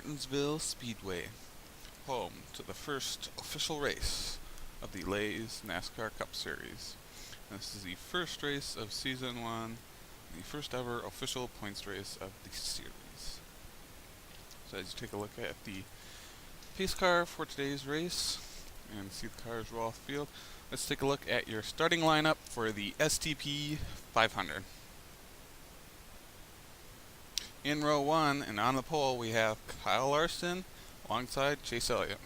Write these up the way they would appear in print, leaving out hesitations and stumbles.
Martinsville Speedway, home to the first official race of the Lay's NASCAR Cup Series. This is the first race of Season 1, the first ever official points race of the series. So as you take a look at the pace car for today's race and see the cars roll off the field, let's take a look at your starting lineup for the STP 500. In row 1 and on the pole we have Kyle Larson alongside Chase Elliott.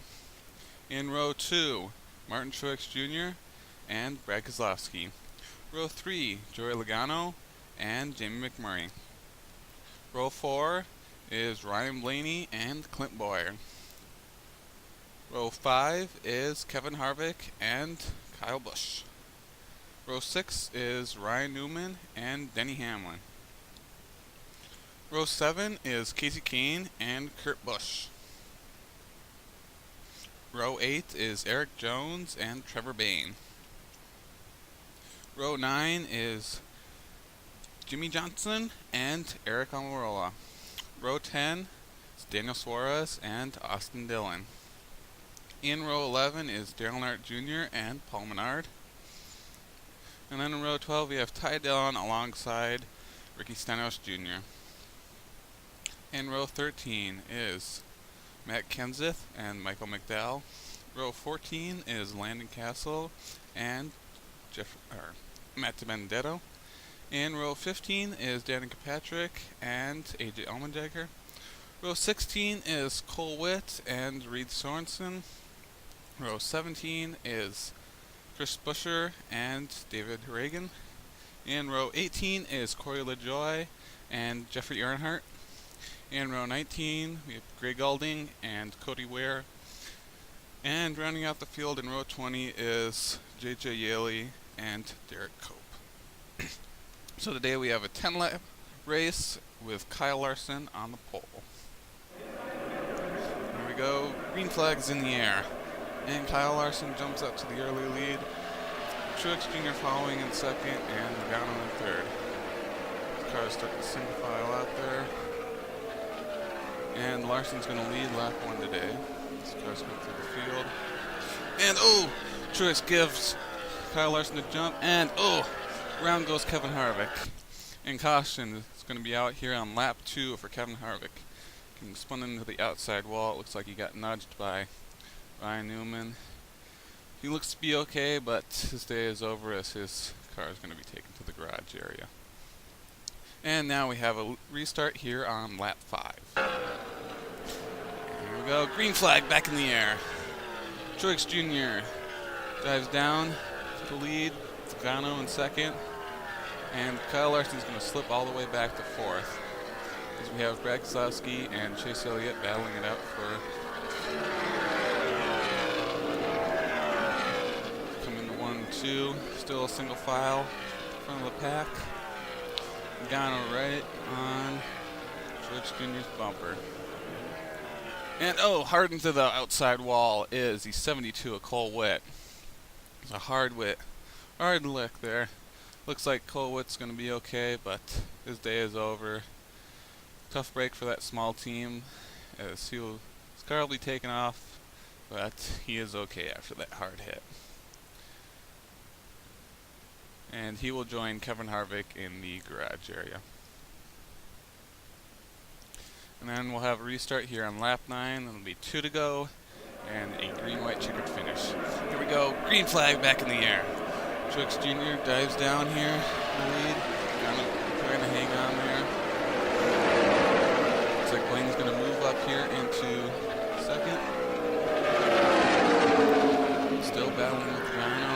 In row 2, Martin Truex Jr. and Brad Keselowski. Row 3, Joey Logano and Jamie McMurray. Row 4 is Ryan Blaney and Clint Bowyer. Row 5 is Kevin Harvick and Kyle Busch. Row 6 is Ryan Newman and Denny Hamlin. Row 7 is Casey Kane and Kurt Busch. Row 8 is Eric Jones and Trevor Bayne. Row 9 is Jimmy Johnson and Eric Almirola. Row 10 is Daniel Suarez and Austin Dillon. In row 11 is Darrell Earnhardt Jr. and Paul Menard. And then in row 12 we have Ty Dillon alongside Ricky Stenhouse Jr. In row 13 is Matt Kenseth and Michael McDowell. Row 14 is Landon Castle and Matt DiBenedetto. In row 15 is Danica Patrick and AJ Allmendinger. Row 16 is Cole Whitt and Reed Sorensen. Row 17 is Chris Buescher and David Reagan. In row 18 is Corey LaJoie and Jeffrey Earnhardt. In row 19 we have Greg Goulding and Cody Ware. And rounding out the field in row 20 is JJ Yeley and Derek Cope. So today we have a 10-lap race with Kyle Larson on the pole. Here we go, green flag's in the air. And Kyle Larson jumps up to the early lead. Truex Jr. following in second and Logano in third. The cars start to single file out there. And Larson's going to lead lap 1 today. This car's going through the field. And Truex gives Kyle Larson a jump. And round goes Kevin Harvick. And caution is going to be out here on lap 2 for Kevin Harvick. He spun into the outside wall. It looks like he got nudged by Ryan Newman. He looks to be okay, but his day is over as his car is going to be taken to the garage area. And now we have a restart here on lap 5. Here we go, green flag back in the air. Truex Jr. dives down to the lead, Logano in second, and Kyle Larson's going to slip all the way back to 4th. As we have Brad Keselowski and Chase Elliott battling it out for coming to 1-2, still a single file in front of the pack. Logano right on Truex Jr.'s bumper. And hard into the outside wall is the 72 of Cole Whitt. It's a hard lick there. Looks like Cole Whitt's going to be okay, but his day is over. Tough break for that small team as his car will be taken off, but he is okay after that hard hit. And he will join Kevin Harvick in the garage area. And then we'll have a restart here on lap 9. It'll be 2 to go and a green-white checkered finish. Here we go, green flag back in the air. Truex Jr. dives down here in the lead, trying to hang on there. Looks like Blaney's going to move up here into second. Still battling with Logano.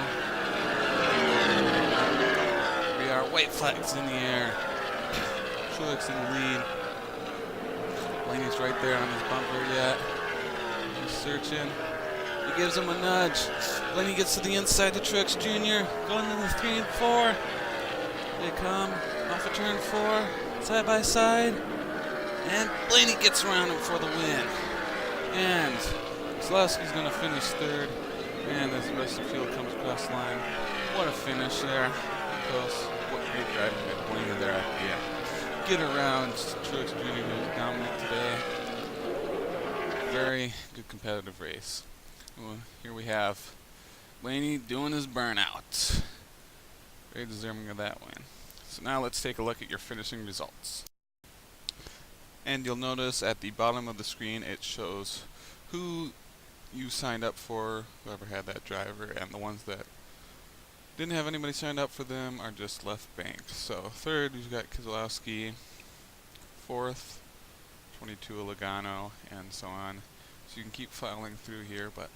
White flags in the air. Truex in the lead. Blaney's right there on his bumper yet. He's searching. He gives him a nudge. Blaney gets to the inside to Truex Jr. Going into 3 and 4. They come off of turn 4, side by side. And Blaney gets around him for the win. And Keselowski's going to finish 3rd. And as the rest of the field comes across the line, what a finish there. What great driving by Blaney there. Get around Truex Jr. who's dominant today. very good competitive race. Here we have Blaney doing his burnout. Very deserving of that win. So now let's take a look at your finishing results. And you'll notice at the bottom of the screen it shows who you signed up for, whoever had that driver, and the ones that didn't have anybody signed up for them are just left banked. So third, we've got Keselowski. Fourth, 22 Logano, and so on. So you can keep filing through here, but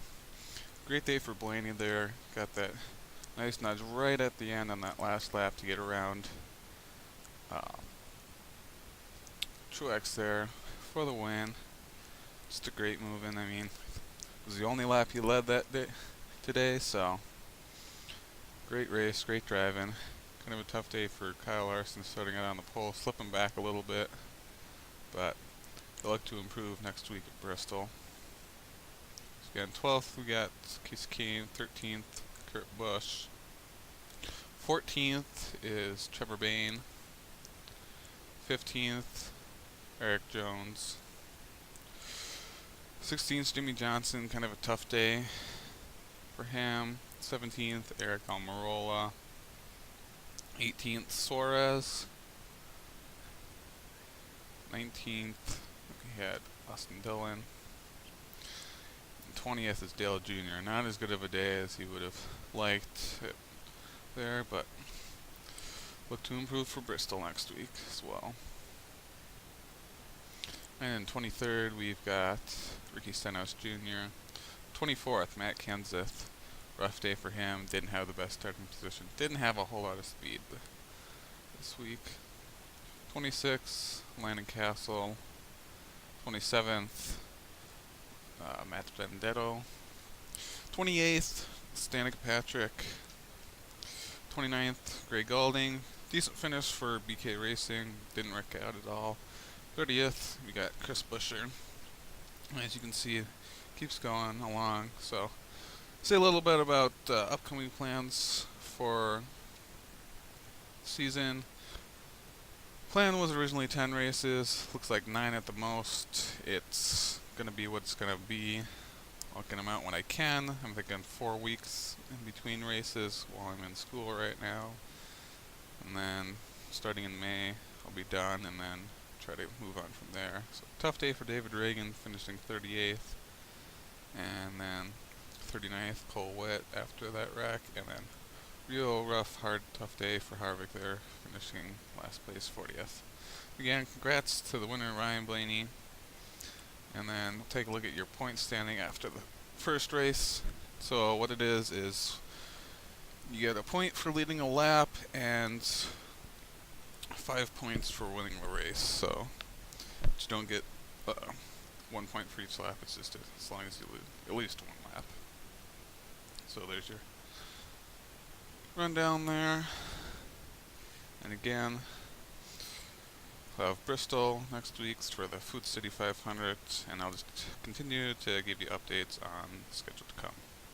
great day for Blaney there. Got that nice nudge right at the end on that last lap to get around Truex there for the win. Just a great move, and I mean, it was the only lap he led that day today, so great race, great driving. Kind of a tough day for Kyle Larson starting out on the pole, slipping back a little bit, but they'll look to improve next week at Bristol. So again, 12th we got Keith Kane, 13th Kurt Busch, 14th is Trevor Bayne, 15th Eric Jones, 16th Jimmy Johnson, kind of a tough day for him, 17th Eric Almirola, 18th Suarez, 19th we had Austin Dillon, 20th is Dale Jr. Not as good of a day as he would have liked it there, but look to improve for Bristol next week as well. And 23rd we've got Ricky Stenhouse Jr. 24th Matt Kenseth. Rough day for him. Didn't have the best starting position. Didn't have a whole lot of speed this week. 26th Landon Castle. 27th Matt Benedetto. 28th Stanek Patrick. 29th Gray Galding. Decent finish for BK Racing. Didn't work out at all. 30th we got Chris Buescher. As you can see, keeps going along. So say a little bit about upcoming plans for season. Plan was originally 10 races. Looks like 9 at the most. It's gonna be what it's gonna be. I'll get them out when I can. I'm thinking 4 weeks in between races while I'm in school right now. And then starting in May, I'll be done, and then try to move on from there. So tough day for David Reagan, finishing 38th. And then 39th Cole Whitt after that wreck. And then real rough, hard, tough day for Harvick there, finishing last place, 40th. Again, congrats to the winner, Ryan Blaney. And then we'll take a look at your point standing after the first race. So what it is you get a point for leading a lap and 5 points for winning the race. So you don't get 1 point for each lap. It's just as long as you lead at least one lap. So there's your rundown there. And again, we'll have Bristol next week for the Food City 500, and I'll just continue to give you updates on the schedule to come.